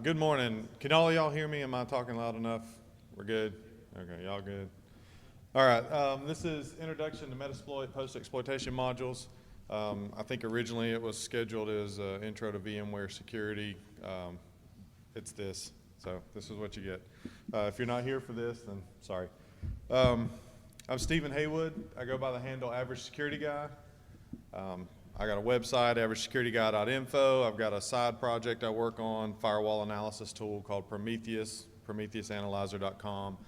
Good morning. Can all of y'all hear me? Am I talking loud enough? We're good? Okay, y'all good? All right, this is Introduction to Metasploit Post-Exploitation Modules. I think originally it was scheduled as Intro to VMware Security. It's this, so this is what you get. If you're not here for this, then sorry. I'm Stephen Haywood. I go by the handle Average Security Guy. I got a website, averagesecurityguy.info. I've got a side project I work on, firewall analysis tool called Prometheus, prometheusanalyzer.com.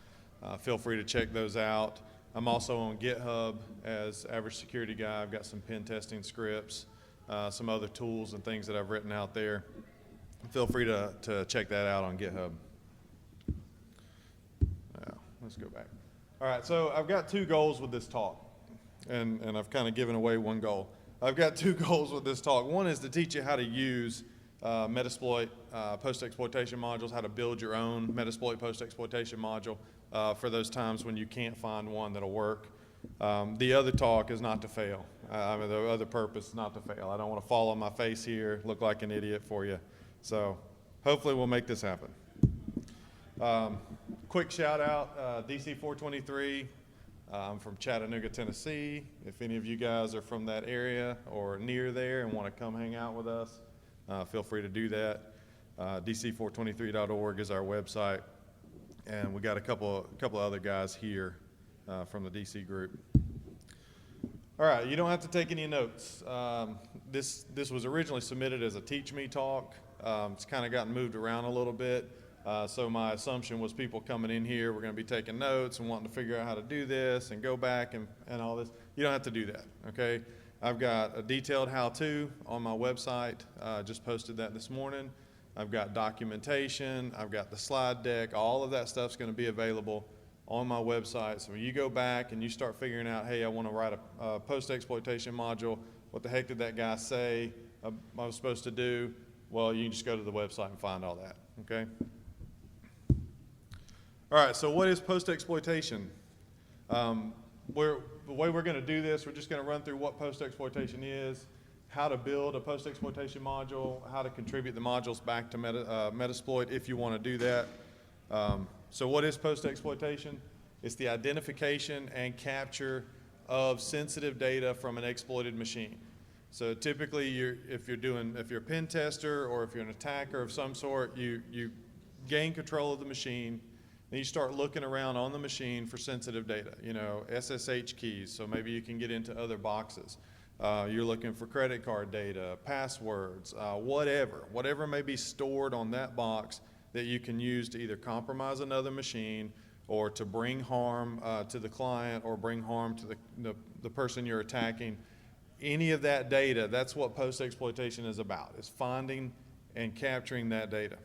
Feel free to check those out. I'm also on GitHub as Average Security Guy. I've got some pen testing scripts, some other tools and things that I've written out there. Feel free to check that out on GitHub. Let's go back. All right, so I've got two goals with this talk, and I've kind of given away one goal. I've got two goals with this talk. One is to teach you how to use Metasploit post-exploitation modules, how to build your own Metasploit post-exploitation module for those times when you can't find one that'll work. The other talk is not to fail. I mean, the other purpose is not to fail. I don't want to fall on my face here, look like an idiot for you. So hopefully we'll make this happen. Quick shout out, DC 423. I'm from Chattanooga, Tennessee. If any of you guys are from that area or near there and want to come hang out with us, feel free to do that. DC423.org is our website, and we got a couple other guys here from the DC group. All right, you don't have to take any notes. This was originally submitted as a Teach Me talk. It's kind of gotten moved around a little bit. So my assumption was people coming in here were going to be taking notes and wanting to figure out how to do this and go back and all this. You don't have to do that, okay? I've got a detailed how-to on my website. Just posted that this morning. I've got documentation. I've got the slide deck. All of that stuff's going to be available on my website. So when you go back and you start figuring out, hey, I want to write a post-exploitation module, what the heck did that guy say I was supposed to do? Well, you can just go to the website and find all that, okay? All right, so what is post-exploitation? The way we're going to do this, we're just going to run through what post-exploitation is, how to build a post-exploitation module, how to contribute the modules back to Metasploit if you want to do that. So what is post-exploitation? It's the identification and capture of sensitive data from an exploited machine. So typically, if you're a pen tester or if you're an attacker of some sort, you gain control of the machine. Then you start looking around on the machine for sensitive data, you know, SSH keys, so maybe you can get into other boxes. You're looking for credit card data, passwords, whatever may be stored on that box that you can use to either compromise another machine or to bring harm to the client or bring harm to the person you're attacking. Any of that data, that's what post-exploitation is about, is finding and capturing that data.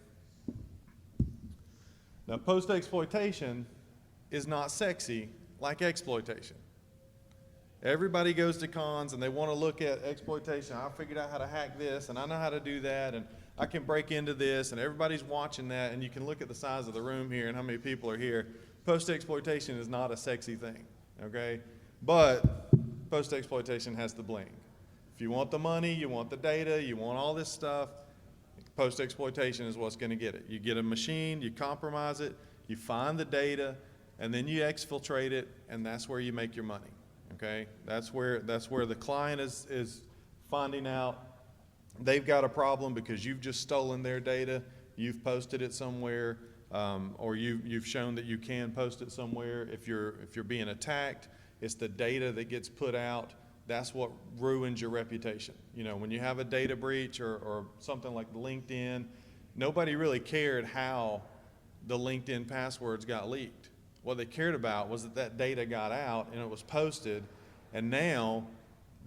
Now, post-exploitation is not sexy like exploitation. Everybody goes to cons and they want to look at exploitation. I figured out how to hack this, and I know how to do that, and I can break into this, and everybody's watching that, and you can look at the size of the room here and how many people are here. Post-exploitation is not a sexy thing, okay? But post-exploitation has the bling. If you want the money, you want the data, you want all this stuff, post-exploitation is what's going to get it. You get a machine, you compromise it, you find the data, and then you exfiltrate it, and that's where you make your money, okay? That's where the client is finding out they've got a problem because you've just stolen their data, you've posted it somewhere, or you've shown that you can post it somewhere. If you're being attacked, it's the data that gets put out. That's what ruins your reputation. You know, when you have a data breach or something like LinkedIn, nobody really cared how the LinkedIn passwords got leaked. What they cared about was that data got out and it was posted, and now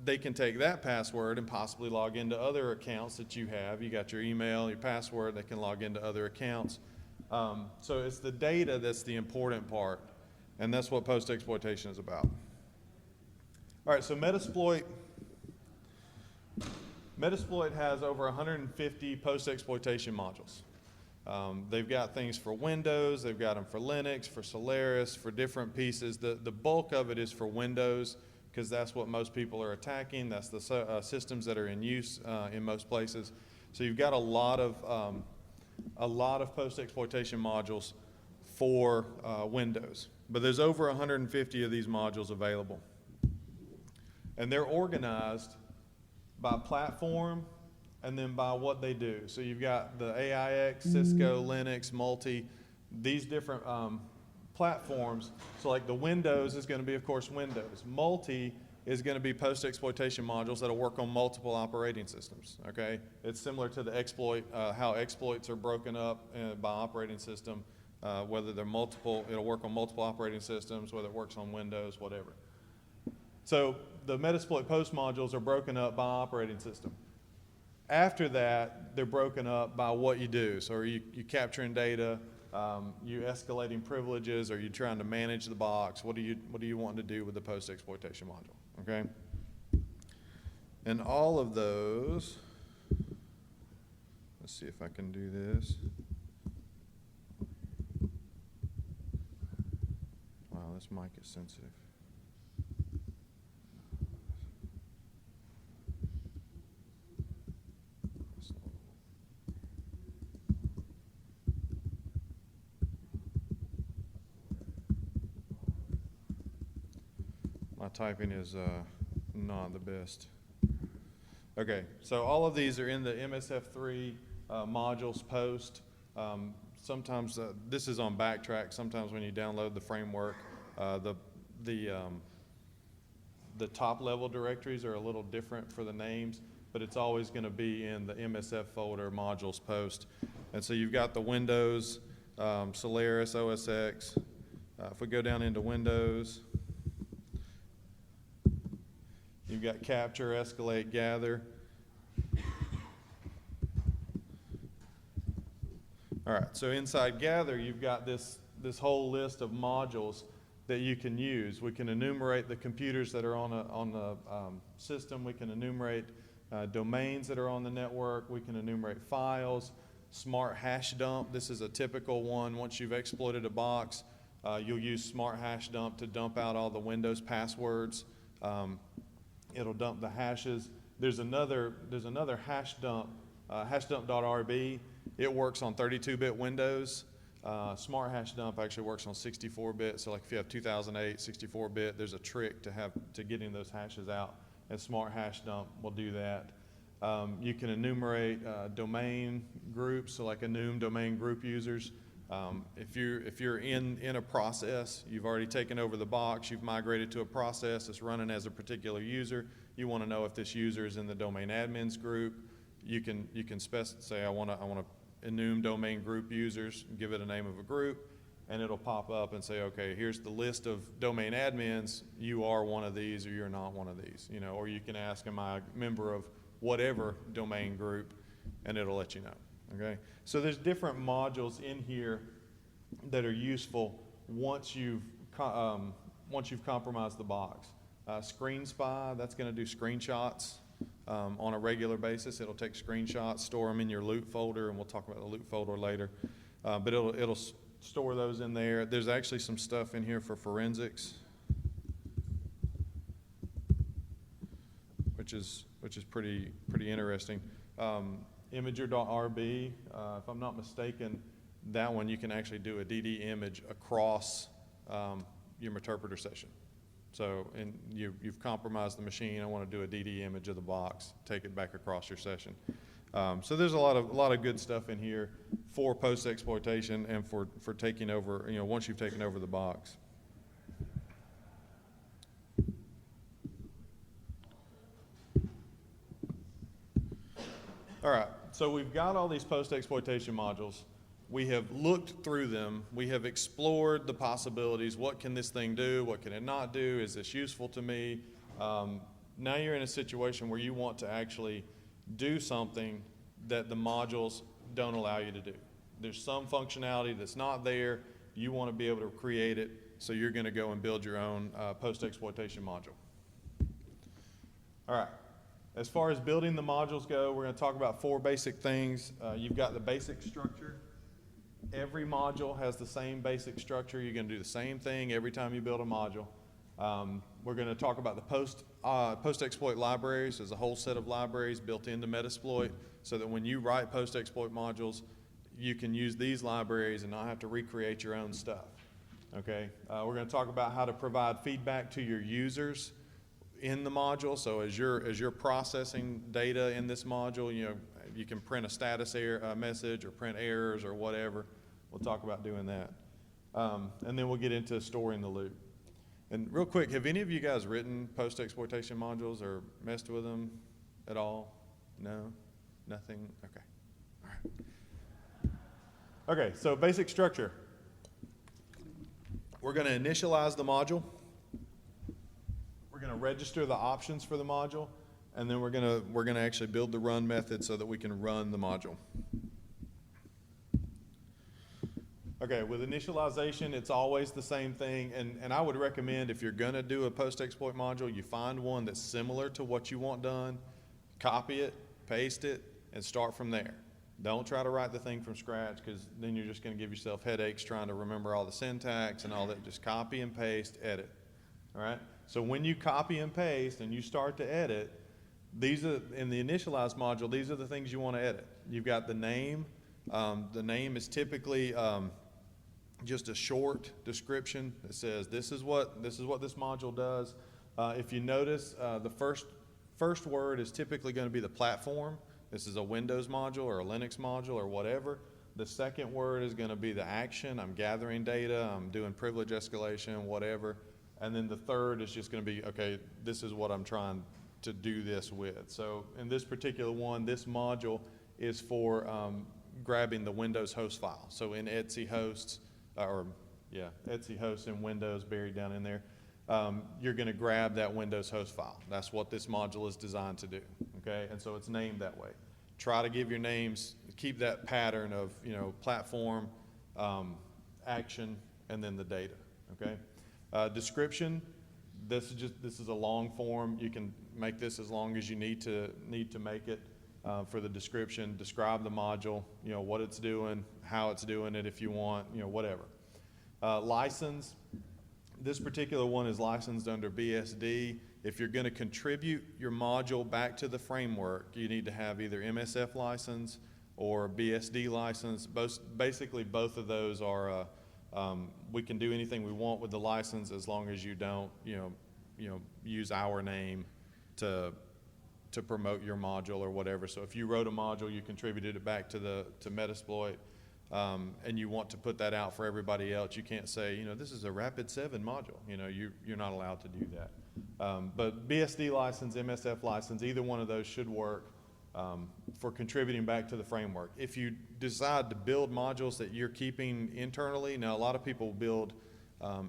they can take that password and possibly log into other accounts that you have. You got your email, your password, they can log into other accounts. So it's the data that's the important part, and that's what post-exploitation is about. All right, so Metasploit has over 150 post-exploitation modules. They've got things for Windows, they've got them for Linux, for Solaris, for different pieces. The bulk of it is for Windows because that's what most people are attacking. That's the systems that are in use in most places. So you've got a lot of a lot of post-exploitation modules for Windows. But there's over 150 of these modules available. And they're organized by platform and then by what they do. So you've got the AIX, Cisco, Linux, Multi, these different platforms. So like the Windows is going to be, of course, Windows. Multi is going to be post-exploitation modules that'll work on multiple operating systems, okay? It's similar to the exploit, how exploits are broken up by operating system, whether they're multiple, it'll work on multiple operating systems, whether it works on Windows, whatever. So the Metasploit post modules are broken up by operating system. After that, they're broken up by what you do. So are you capturing data, you escalating privileges, are you trying to manage the box? What do you want to do with the post-exploitation module, okay? And all of those, let's see if I can do this. Wow, this mic is sensitive. My typing is not the best. Okay, so all of these are in the MSF3 modules post. Sometimes this is on Backtrack. Sometimes when you download the framework, the top level directories are a little different for the names, but it's always going to be in the MSF folder modules post. And so you've got the Windows, Solaris, OS X. If we go down into Windows, you've got capture, escalate, gather. All right, so inside gather, you've got this whole list of modules that you can use. We can enumerate the computers that are on the system. We can enumerate domains that are on the network. We can enumerate files. Smart hash dump, this is a typical one. Once you've exploited a box, you'll use smart hash dump to dump out all the Windows passwords. It'll dump the hashes. There's another hash dump, hashdump.rb. It works on 32-bit Windows. Smart hash dump actually works on 64-bit. So like if you have 2008 64-bit, there's a trick to getting those hashes out, and smart hash dump will do that. You can enumerate domain groups, so like enum domain group users. If you're in a process, you've already taken over the box, you've migrated to a process that's running as a particular user, you want to know if this user is in the domain admins group. You can say I want to enum domain group users, give it a name of a group, and it'll pop up and say, okay, here's the list of domain admins. You are one of these, or you're not one of these. You know, or you can ask, am I a member of whatever domain group, and it'll let you know. Okay, so there's different modules in here that are useful once you've compromised the box. Screen Spy, that's going to do screenshots on a regular basis. It'll take screenshots, store them in your loot folder, and we'll talk about the loot folder later. But it'll store those in there. There's actually some stuff in here for forensics, which is pretty interesting. Imager.rb, if I'm not mistaken, that one you can actually do a DD image across your interpreter session. So, and you've compromised the machine. I want to do a DD image of the box, take it back across your session. So there's a lot of good stuff in here for post exploitation and for taking over. You know, once you've taken over the box. All right, so we've got all these post-exploitation modules. We have looked through them. We have explored the possibilities. What can this thing do? What can it not do? Is this useful to me? Now you're in a situation where you want to actually do something that the modules don't allow you to do. There's some functionality that's not there. You want to be able to create it, so you're going to go and build your own post-exploitation module. All right. As far as building the modules go, we're going to talk about 4 basic things. You've got the basic structure. Every module has the same basic structure. You're going to do the same thing every time you build a module. We're going to talk about the post-exploit libraries. There's a whole set of libraries built into Metasploit so that when you write post-exploit modules, you can use these libraries and not have to recreate your own stuff. Okay, we're going to talk about how to provide feedback to your users in the module. So as you're processing data in this module, you can print a status message or print errors or whatever. We'll talk about doing that. And then we'll get into storing the loop. And real quick, have any of you guys written post-exploitation modules or messed with them at all? No? Nothing? Okay. All right. Okay, so basic structure. We're going to initialize the module. We're going to register the options for the module, and then we're going to actually build the run method so that we can run the module. Okay, with initialization, it's always the same thing, and I would recommend if you're going to do a post-exploit module, you find one that's similar to what you want done, copy it, paste it, and start from there. Don't try to write the thing from scratch, because then you're just going to give yourself headaches trying to remember all the syntax and all that. Just copy and paste, edit. All right? So when you copy and paste and you start to edit, these are, in the initialize module, these are the things you want to edit. You've got the name. The name is typically just a short description that says this is what this module does. If you notice, the first word is typically going to be the platform. This is a Windows module or a Linux module or whatever. The second word is going to be the action. I'm gathering data. I'm doing privilege escalation, whatever. And then the third is just going to be, okay, this is what I'm trying to do this with. So in this particular one, this module is for grabbing the Windows host file. So in etc hosts, etc hosts in Windows buried down in there, you're going to grab that Windows host file. That's what this module is designed to do. Okay, and so it's named that way. Try to give your names, keep that pattern of platform, action, and then the data. Okay, description. This is a long form. You can make this as long as you need to make it for the description. Describe the module. What it's doing, how it's doing it, if you want. Whatever. License. This particular one is licensed under BSD. If you're going to contribute your module back to the framework, you need to have either MSF license or BSD license. Basically, both of those are, we can do anything we want with the license as long as you don't, use our name to promote your module or whatever. So if you wrote a module, you contributed it back to Metasploit, and you want to put that out for everybody else, you can't say, this is a Rapid7 module. You're not allowed to do that. But BSD license, MSF license, either one of those should work for contributing back to the framework. If you decide to build modules that you're keeping internally, now a lot of people build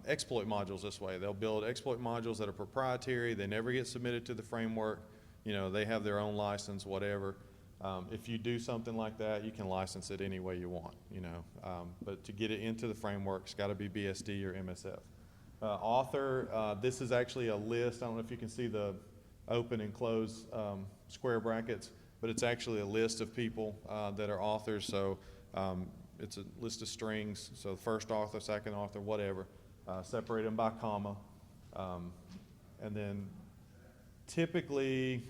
exploit modules this way. They'll build exploit modules that are proprietary. They never get submitted to the framework. They have their own license, whatever. If you do something like that, you can license it any way you want, but to get it into the framework, it's got to be BSD or MSF. Author, this is actually a list. I don't know if you can see the open and close square brackets, but it's actually a list of people that are authors. So it's a list of strings. So first author, second author, whatever. Separate them by comma. And then typically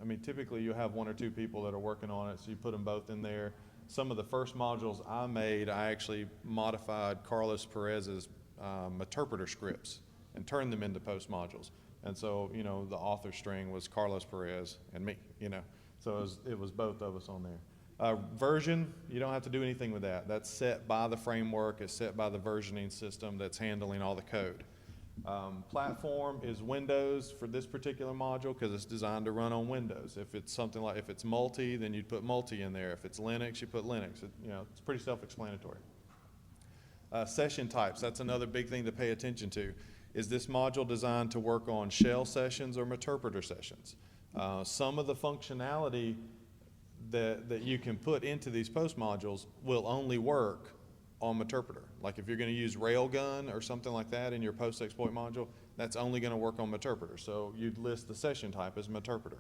you have one or two people that are working on it, so you put them both in there. Some of the first modules I made, I actually modified Carlos Perez's interpreter scripts and turned them into post modules. And so, the author string was Carlos Perez and me, So it was both of us on there. Version, you don't have to do anything with that. That's set by the framework. It's set by the versioning system that's handling all the code. Platform is Windows for this particular module because it's designed to run on Windows. If it's something like, if it's multi, then you'd put multi in there. If it's Linux, you put Linux. It's pretty self-explanatory. Session types, that's another big thing to pay attention to. Is this module designed to work on shell sessions or Meterpreter sessions? Some of the functionality that you can put into these post modules will only work on Meterpreter. Like if you're going to use Railgun or something like that in your post-exploit module, that's only going to work on Meterpreter. So you'd list the session type as Meterpreter.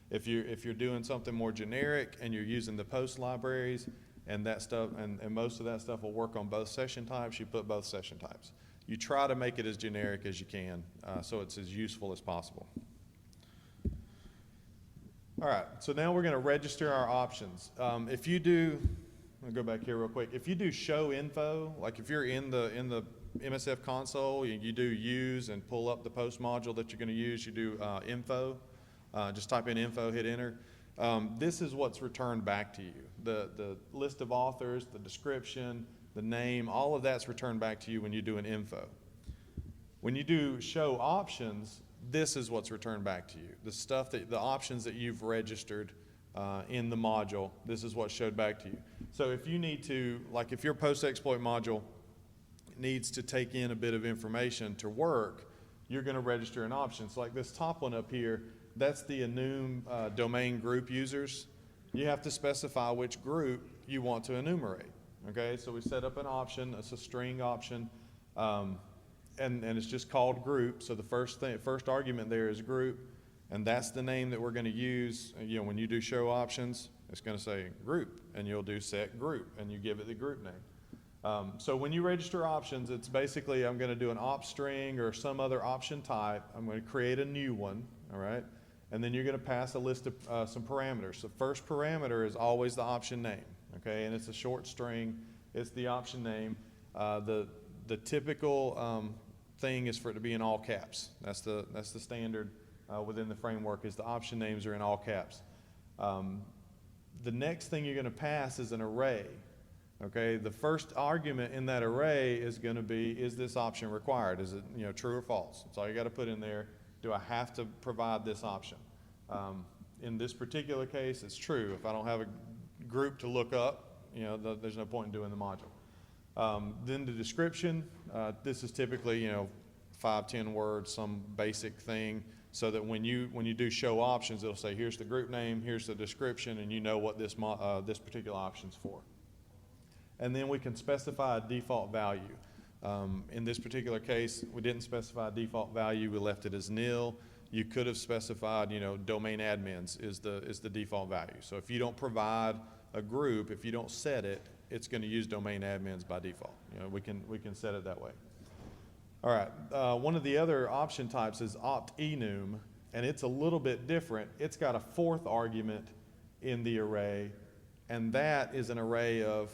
If you're doing something more generic and you're using the post libraries and that stuff, and most of that stuff will work on both session types, you put both session types. You try to make it as generic as you can so it's as useful as possible. All right, so now we're going to register our options. If you do, I'll go back here real quick. If you do show info, like if you're in the MSF console, you do use and pull up the post module that you're going to use, you do info, just type in info, hit enter. This is what's returned back to you. The list of authors, the description, the name, all of that's returned back to you when you do an info. When you do show options, this is what's returned back to you. The options that you've registered in the module, this is what's showed back to you. So if you need to, like if your post-exploit module needs to take in a bit of information to work, you're going to register an option. So like this top one up here, that's the enum domain group users. You have to specify which group you want to enumerate. Okay, so we set up an option. It's a string option, and it's just called group. So the first argument there is group, and that's the name that we're going to use. You know, when you do show options, it's going to say group, and you'll do set group, and you give it the group name. So when you register options, it's basically I'm going to do an op string or some other option type. I'm going to create a new one, all right? And then you're going to pass a list of some parameters. The first parameter is always the option name, okay? And it's a short string. It's the option name. The typical thing is for it to be in all caps. That's the standard within the framework is the option names are in all caps. The next thing you're going to pass is an array. Okay, the first argument in that array is going to be, is this option required? Is it true or false? That's all you got to put in there. Do I have to provide this option? In this particular case, it's true. If I don't have a group to look up, there's no point in doing the module. Then the description, this is typically 5-10 words, some basic thing, so that when you do show options, it'll say here's the group name, here's the description, and you know what this particular option's for. And then we can specify a default value. In this particular case, we didn't specify a default value. We left it as nil. You could have specified, domain admins is the default value. So if you don't provide a group, if you don't set it, it's going to use domain admins by default. We can set it that way. All right. One of the other option types is opt-enum, and it's a little bit different. It's got a fourth argument in the array, and that is an array of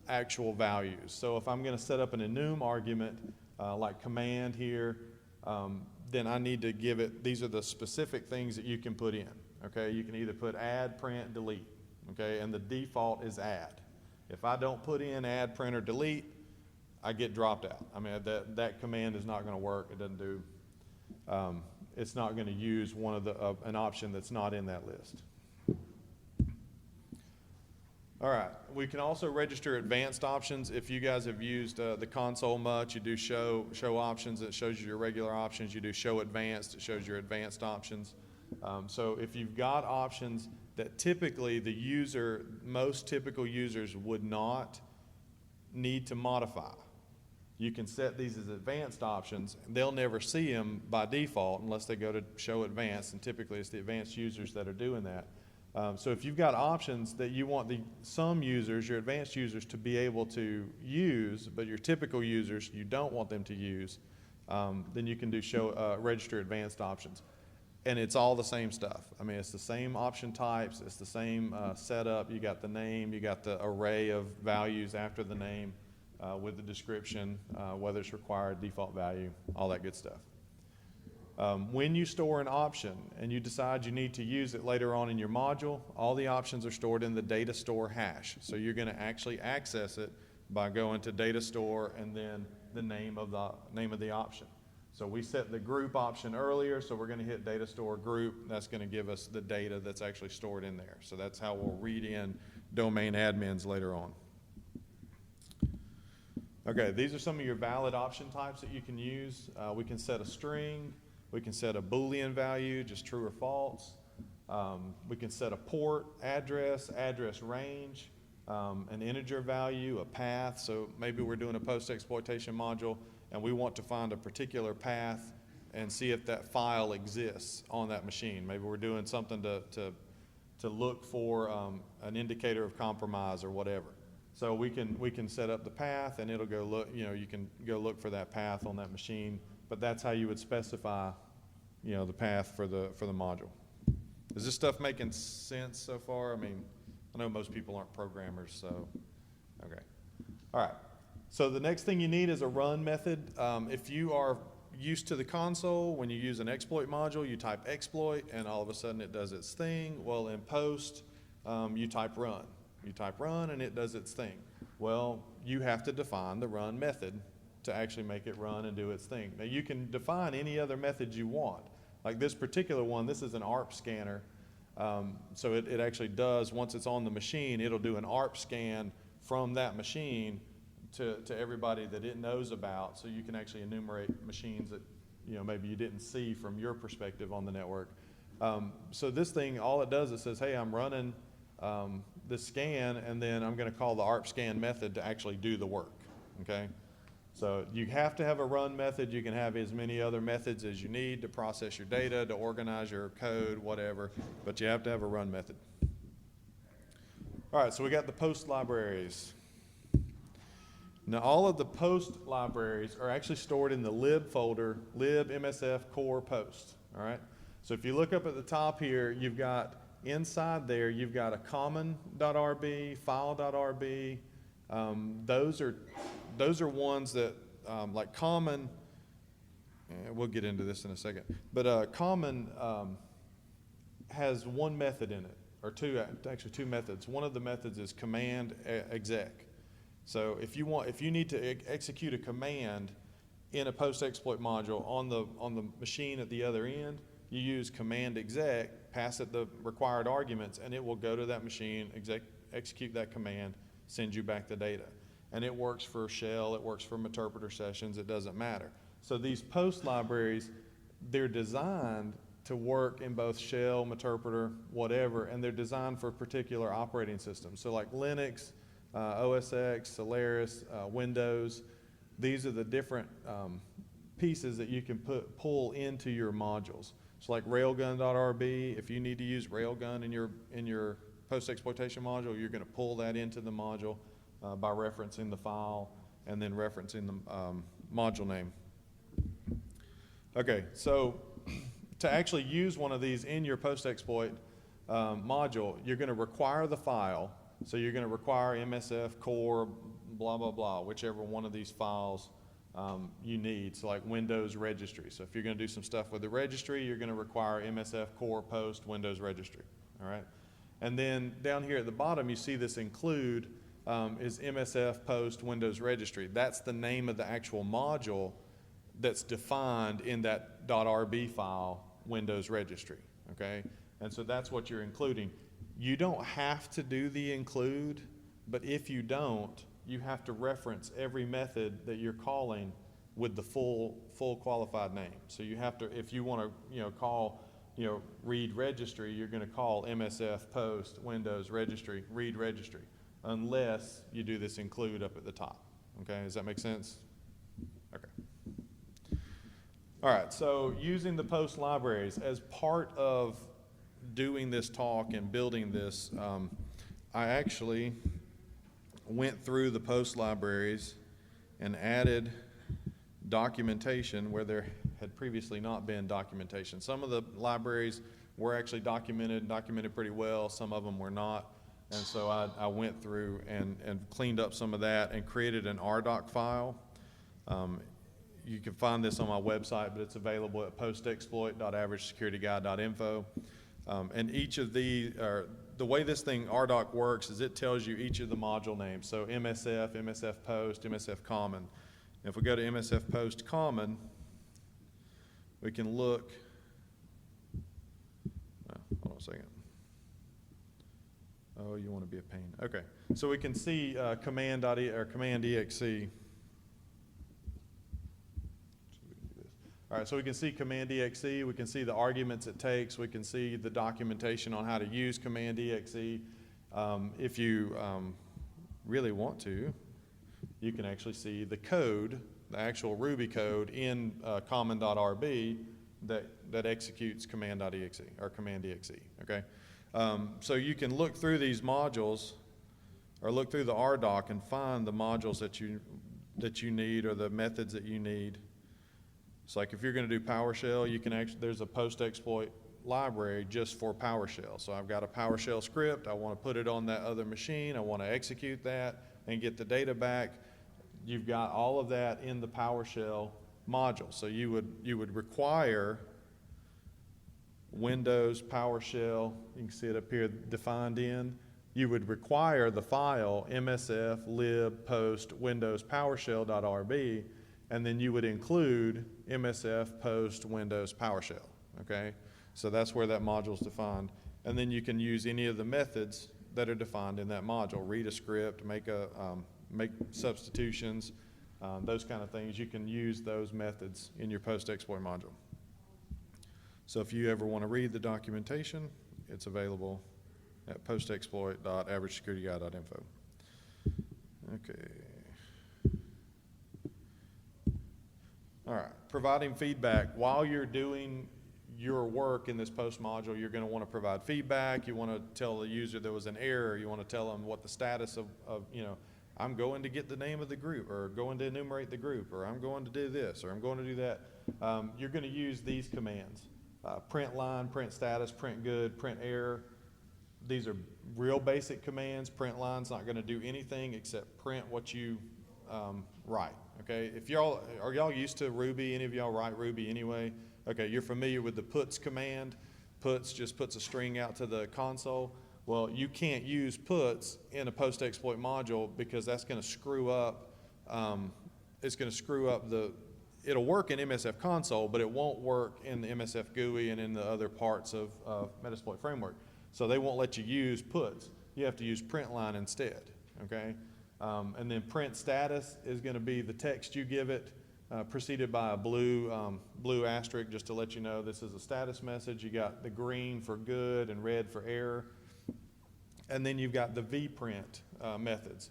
actual values. So if I'm going to set up an enum argument like command here, then I need to give it, these are the specific things that you can put in. Okay, you can either put add, print, delete. Okay, and the default is add. If I don't put in add, print, or delete, I get dropped out. I mean, that command is not going to work. It doesn't do, it's not going to use one of an option that's not in that list. All right, we can also register advanced options. If you guys have used the console much, you do show options, it shows you your regular options. You do show advanced, it shows your advanced options. So if you've got options that typically most typical users would not need to modify, you can set these as advanced options. They'll never see them by default unless they go to show advanced, and typically it's the advanced users that are doing that. So if you've got options that you want some users, your advanced users, to be able to use, but your typical users you don't want them to use, then you can do register advanced options. And it's all the same stuff. I mean, it's the same option types, it's the same setup. You got the name, you got the array of values after the name with the description, whether it's required, default value, all that good stuff. When you store an option and you decide you need to use it later on in your module, all the options are stored in the data store hash. So you're going to actually access it by going to data store and then the name of the option. So we set the group option earlier, so we're going to hit data store group. That's going to give us the data that's actually stored in there. So that's how we'll read in domain admins later on. Okay, these are some of your valid option types that you can use. We can set a string. We can set a Boolean value, just true or false. We can set a port, address range, an integer value, a path. So maybe we're doing a post-exploitation module and we want to find a particular path and see if that file exists on that machine. Maybe we're doing something to look for an indicator of compromise or whatever. So we can set up the path and it'll go look, you can go look for that path on that machine. But that's how you would specify, the path for the module. Is this stuff making sense so far? I mean, I know most people aren't programmers, so Okay. All right. So the next thing you need is a run method. If you are used to the console, when you use an exploit module, you type exploit and all of a sudden it does its thing. Well, in post, you type run. You type run and it does its thing. Well, you have to define the run method to actually make it run and do its thing. Now you can define any other method you want. Like this particular one, this is an ARP scanner. So it actually does, once it's on the machine, it'll do an ARP scan from that machine to everybody that it knows about, so you can actually enumerate machines that maybe you didn't see from your perspective on the network. So this thing, all it does is says, hey, I'm running this scan, and then I'm going to call the ARP scan method to actually do the work, okay? So you have to have a run method. You can have as many other methods as you need to process your data, to organize your code, whatever, but you have to have a run method. All right, so we got the post libraries. Now all of the post libraries are actually stored in the lib folder, lib msf core post, all right? So if you look up at the top here, you've got inside there, you've got a common.rb, file.rb. Those are ones that, like common, we'll get into this in a second, but common has one method in it, or actually two methods. One of the methods is command exec. So if you need to execute a command in a post-exploit module on the machine at the other end, you use command exec, pass it the required arguments, and it will go to that machine, execute that command, send you back the data. And it works for shell, it works for interpreter sessions, it doesn't matter. So these post libraries, they're designed to work in both shell, interpreter, whatever, and they're designed for particular operating systems. So like Linux, OS X, Solaris, Windows, these are the different pieces that you can pull into your modules. So like railgun.rb, if you need to use railgun in your post-exploitation module, you're going to pull that into the module by referencing the file and then referencing the module name. Okay, so to actually use one of these in your post-exploit module, you're going to require the file. So you're going to require MSF core, blah, blah, blah, whichever one of these files you need. So like Windows registry. So if you're going to do some stuff with the registry, you're going to require MSF core post Windows registry. All right. And then down here at the bottom, you see this include is MSF post Windows registry. That's the name of the actual module that's defined in that .rb file, Windows registry. Okay. And so that's what you're including. You don't have to do the include, but if you don't, you have to reference every method that you're calling with the full qualified name. So you have to, if you want to, call, read registry, you're going to call MSF post Windows registry, read registry, unless you do this include up at the top. Okay, does that make sense? Okay. All right, so using the post libraries as part of doing this talk and building this, I actually went through the post libraries and added documentation where there had previously not been documentation. Some of the libraries were actually documented pretty well, some of them were not, and so I went through and cleaned up some of that and created an RDoc file. You can find this on my website, but it's available at postexploit.averagesecurityguide.info. And each of the way this thing RDoc works is it tells you each of the module names. So MSF, MSF post, MSF common. And if we go to MSF post common, we can look. Hold on a second. Oh, you want to be a pain. Okay. So we can see command.exe. All right, so we can see command.exe, we can see the arguments it takes, we can see the documentation on how to use command.exe. If you really want to, you can actually see the code, the actual Ruby code in common.rb that executes command.exe or command.exe, okay? So you can look through these modules or look through the RDoc and find the modules that you need or the methods that you need. It's like if you're going to do PowerShell, you can actually, there's a post-exploit library just for PowerShell. So I've got a PowerShell script, I want to put it on that other machine, I want to execute that, and get the data back. You've got all of that in the PowerShell module. So you would require Windows PowerShell, you can see it up here defined in, you would require the file msf lib post windows PowerShell.rb, and then you would include msf post windows PowerShell, okay? So that's where that module is defined. And then you can use any of the methods that are defined in that module. Read a script, make substitutions, those kind of things. You can use those methods in your post-exploit module. So if you ever want to read the documentation, it's available at postexploit.averagesecurityguy.info. Okay. All right, providing feedback. While you're doing your work in this post module, you're going to want to provide feedback. You want to tell the user there was an error. You want to tell them what the status of I'm going to get the name of the group, or going to enumerate the group, or I'm going to do this, or I'm going to do that. You're going to use these commands. Print line, print status, print good, print error. These are real basic commands. Print line's not going to do anything except print what you write. Okay, are y'all used to Ruby? Any of y'all write Ruby anyway? Okay, you're familiar with the puts command. Puts just puts a string out to the console. Well, you can't use puts in a post-exploit module because that's going to screw up. It's going to screw up it'll work in MSF console, but it won't work in the MSF GUI and in the other parts of Metasploit framework. So they won't let you use puts. You have to use print line instead, okay? And then print status is going to be the text you give it, preceded by a blue asterisk just to let you know this is a status message. You got the green for good and red for error. And then you've got the vprint methods.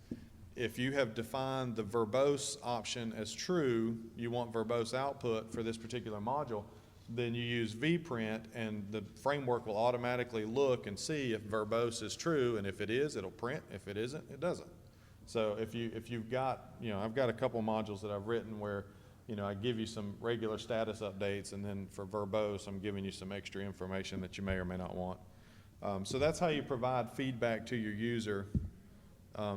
If you have defined the verbose option as true, you want verbose output for this particular module, then you use vprint, and the framework will automatically look and see if verbose is true, and if it is, it'll print. If it isn't, it doesn't. So if you've got, I've got a couple modules that I've written where, I give you some regular status updates, and then for verbose, I'm giving you some extra information that you may or may not want. So that's how you provide feedback to your user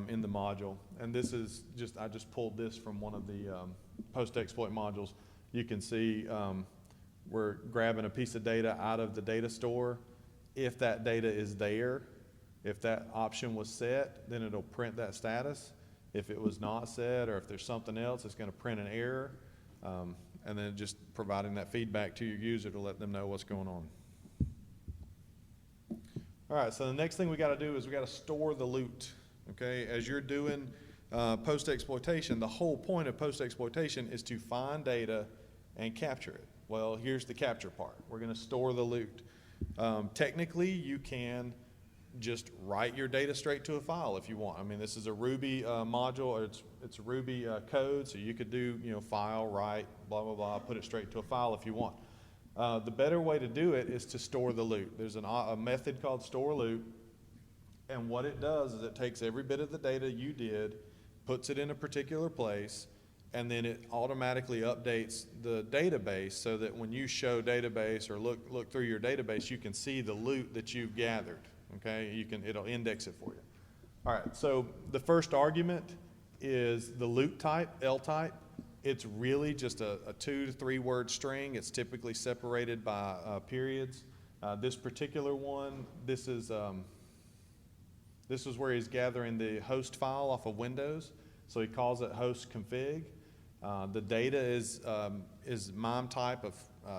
in the module. And this is I just pulled this from one of the post-exploit modules. You can see we're grabbing a piece of data out of the data store. If that data is there, if that option was set, then it'll print that status. If it was not set, or if there's something else, it's going to print an error. And then just providing that feedback to your user to let them know what's going on. All right, so the next thing we got to do is we got to store the loot. Okay, as you're doing post-exploitation, the whole point of post-exploitation is to find data and capture it. Well, here's the capture part. We're going to store the loot. Technically, you can just write your data straight to a file if you want. I mean, this is a Ruby module, or it's a Ruby code, so you could do file, write, blah, blah, blah, put it straight to a file if you want. The better way to do it is to store the loot. There's a method called store loot, and what it does is it takes every bit of the data you did, puts it in a particular place, and then it automatically updates the database so that when you show database or look through your database, you can see the loot that you've gathered. Okay, it'll index it for you. All right, so the first argument is the loot type, L type. It's really just a 2 to 3 word string. It's typically separated by periods. This particular one, this is where he's gathering the host file off of Windows, so he calls it host config. The data is MIME type of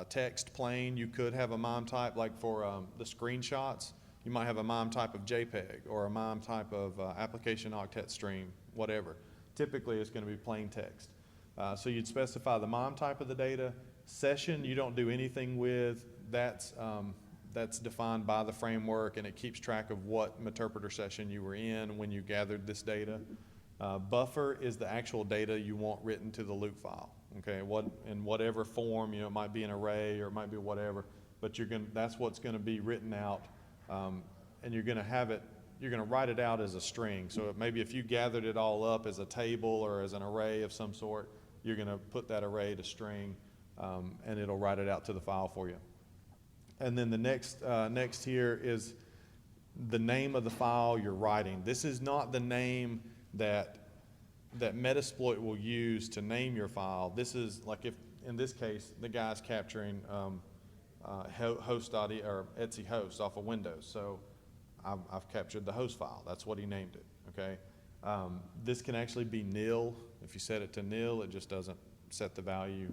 text plain. You could have a MIME type like for the screenshots. You might have a MIME type of JPEG or a MIME type of application octet stream, whatever. Typically, it's going to be plain text. So you'd specify the MIME type of the data. Session, you don't do anything with. That's defined by the framework, and it keeps track of what interpreter session you were in when you gathered this data. Buffer is the actual data you want written to the loot file. Okay, in whatever form, it might be an array or it might be whatever, but that's what's going to be written out, and you're going to write it out as a string. So maybe if you gathered it all up as a table or as an array of some sort, you're going to put that array to string, and it'll write it out to the file for you. And then the next here is the name of the file you're writing. This is not the name that that Metasploit will use to name your file. This is like if, in this case, the guy's capturing host.e or Etsy host off of Windows. So I've captured the host file. That's what he named it, okay? This can actually be nil. If you set it to nil, it just doesn't set the value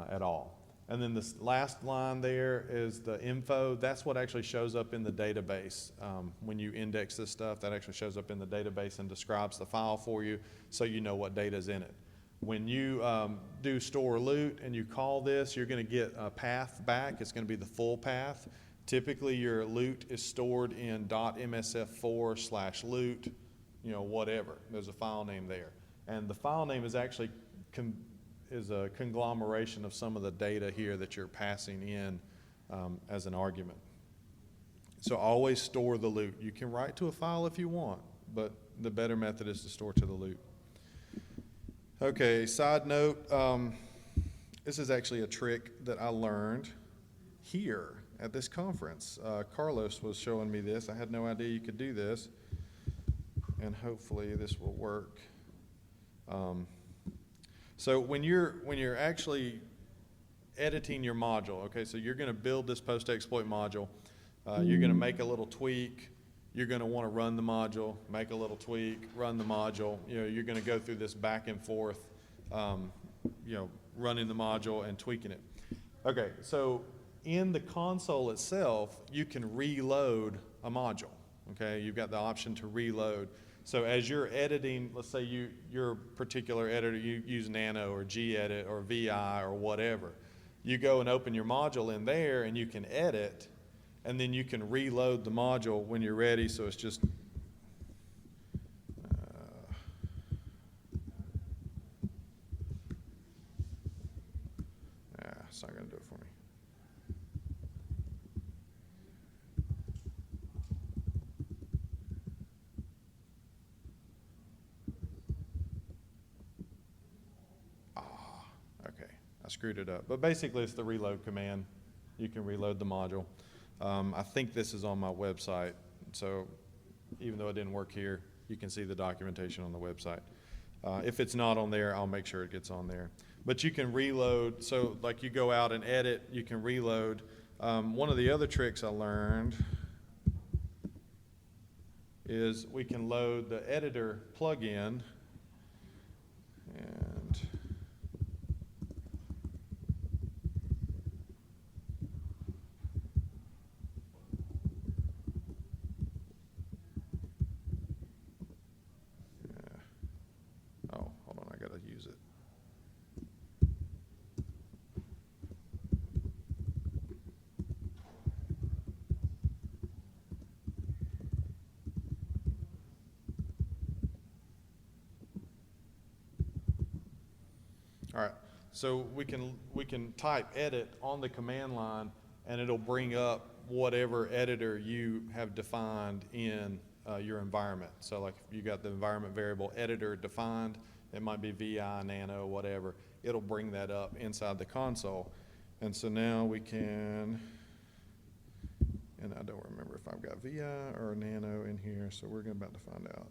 at all. And then this last line there is the info. That's what actually shows up in the database. When you index this stuff, that actually shows up in the database and describes the file for you so you know what data is in it. When you do store loot and you call this, you're going to get a path back. It's going to be the full path. Typically, your loot is stored in .msf4/loot, whatever. There's a file name there. And the file name is actually is a conglomeration of some of the data here that you're passing in as an argument. So always store the loot. You can write to a file if you want, but the better method is to store to the loot. Okay, side note, this is actually a trick that I learned here at this conference. Carlos was showing me this. I had no idea you could do this, and hopefully this will work. So when you're actually editing your module, okay, so you're going to build this post-exploit module. You're going to make a little tweak. You're going to want to run the module, make a little tweak, run the module. You're going to go through this back and forth, running the module and tweaking it. Okay, so in the console itself, you can reload a module. Okay, you've got the option to reload. So as you're editing, let's say your particular editor, you use Nano or Gedit or VI or whatever. You go and open your module in there and you can edit, and then you can reload the module when you're ready. So it's just, it's not going to do it for me. I screwed it up. But basically, it's the reload command. You can reload the module. I think this is on my website. So even though it didn't work here, you can see the documentation on the website. If it's not on there, I'll make sure it gets on there. But you can reload. So like you go out and edit, you can reload. One of the other tricks I learned is we can load the editor plugin. And use it. All right, so we can type edit on the command line, and it'll bring up whatever editor you have defined in your environment. So like if you got the environment variable editor defined, it might be VI, Nano, whatever. It'll bring that up inside the console. And so now we can, and I don't remember if I've got VI or Nano in here, so we're about to find out.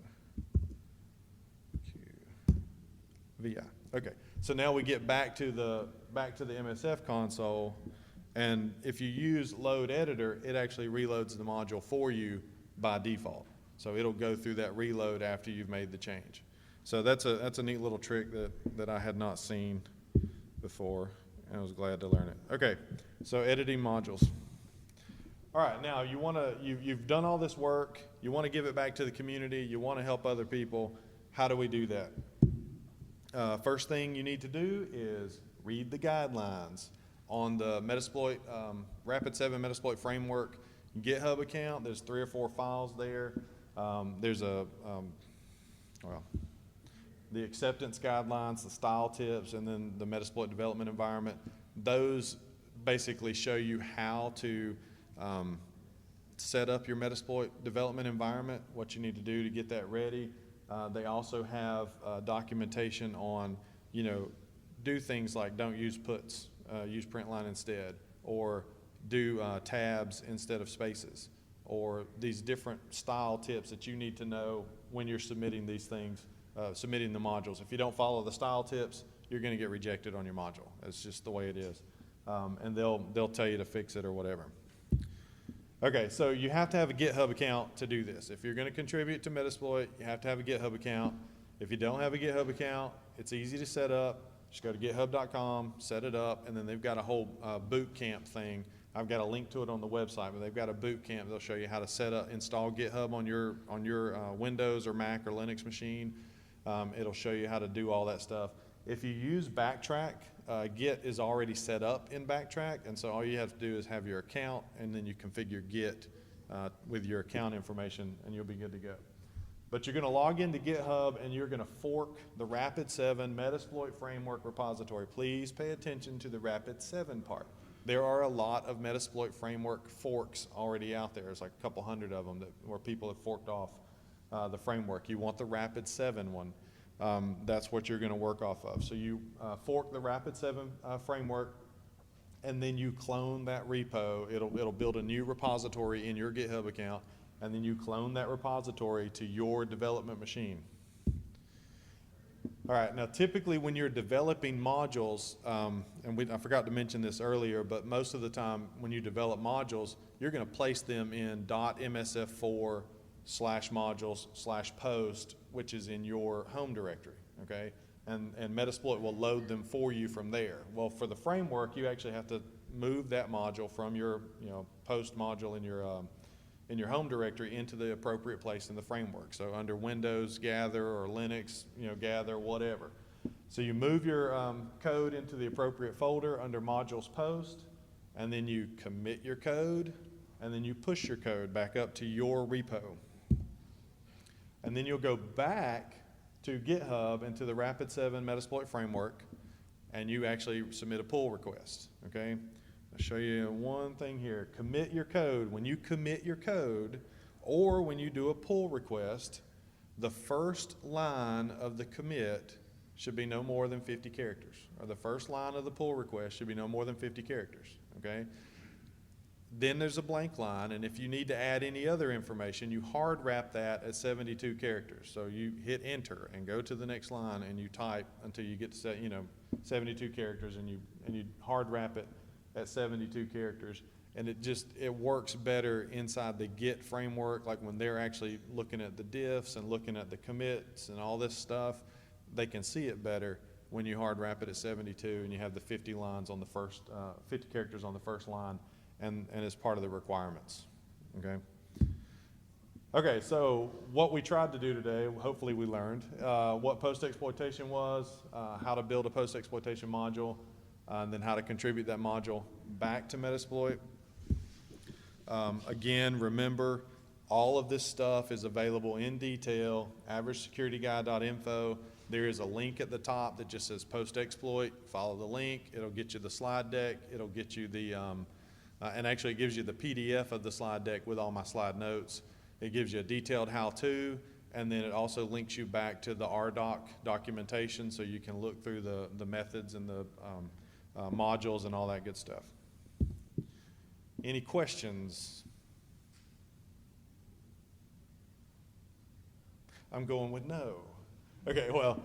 VI. Okay, so now we get back to the MSF console, and if you use load editor, it actually reloads the module for you by default. So it'll go through that reload after you've made the change. So that's a neat little trick that I had not seen before, and I was glad to learn it. Okay, so editing modules. All right, now you've done all this work. You want to give it back to the community. You want to help other people. How do we do that? First thing you need to do is read the guidelines on the Metasploit, Rapid7 Metasploit framework GitHub account. There's 3 or 4 files there. There's the acceptance guidelines, the style tips, and then the Metasploit development environment. Those basically show you how to set up your Metasploit development environment, what you need to do to get that ready. They also have documentation on, do things like don't use puts, use printline instead, or do tabs instead of spaces, or these different style tips that you need to know when you're submitting these things submitting the modules. If you don't follow the style tips, you're going to get rejected on your module. It's just the way it is. And they'll tell you to fix it or whatever. Okay, so you have to have a GitHub account to do this. If you're going to contribute to Metasploit, you have to have a GitHub account. If you don't have a GitHub account, it's easy to set up. Just go to github.com, set it up, and then they've got a whole boot camp thing. I've got a link to it on the website, but they've got a boot camp. They'll show you how to set up, install GitHub on your Windows or Mac or Linux machine. It'll show you how to do all that stuff. If you use Backtrack, Git is already set up in Backtrack, and so all you have to do is have your account, and then you configure Git with your account information, and you'll be good to go. But you're going to log into GitHub, and you're going to fork the Rapid7 Metasploit framework repository. Please pay attention to the Rapid7 part. There are a lot of Metasploit framework forks already out there. There's like a couple hundred of them where people have forked off the framework. You want the Rapid7 one. That's what you're going to work off of. So you fork the Rapid7 framework, and then you clone that repo. It'll build a new repository in your GitHub account, and then you clone that repository to your development machine. All right, now typically when you're developing modules, I forgot to mention this earlier, but most of the time when you develop modules, you're going to place them in .msf4/modules/post, which is in your home directory, okay? And Metasploit will load them for you from there. Well, for the framework, you actually have to move that module from your post module in your home directory into the appropriate place in the framework. So under Windows, gather, or Linux, gather, whatever. So you move your code into the appropriate folder under modules post, and then you commit your code, and then you push your code back up to your repo. And then you'll go back to GitHub and to the Rapid7 Metasploit framework, and you actually submit a pull request, okay? I'll show you one thing here. Commit your code. When you commit your code, or when you do a pull request, the first line of the commit should be no more than 50 characters. Or the first line of the pull request should be no more than 50 characters, okay? Then there's a blank line, and if you need to add any other information, you hard wrap that at 72 characters. So you hit enter and go to the next line, and you type until you get to 72 characters, and you hard wrap it at 72 characters, and it works better inside the Git framework. Like when they're actually looking at the diffs and looking at the commits and all this stuff, they can see it better when you hard wrap it at 72 and you have the 50 lines on the first 50 characters on the first line, and it's part of the requirements. Okay, so what we tried to do today, hopefully we learned what post-exploitation was, how to build a post-exploitation module, and then how to contribute that module back to Metasploit. Again, remember, all of this stuff is available in detail, averagesecurityguide.info. There is a link at the top that just says post-exploit. Follow the link. It'll get you the slide deck. It'll get you the, and actually it gives you the PDF of the slide deck with all my slide notes. It gives you a detailed how-to, and then it also links you back to the RDoc documentation so you can look through the methods and the modules and all that good stuff. Any questions? I'm going with no. Okay, well,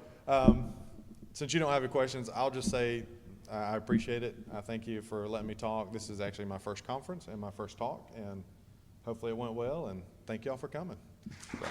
since you don't have any questions, I'll just say I appreciate it. I thank you for letting me talk. This is actually my first conference and my first talk, and hopefully it went well, and thank y'all for coming. So.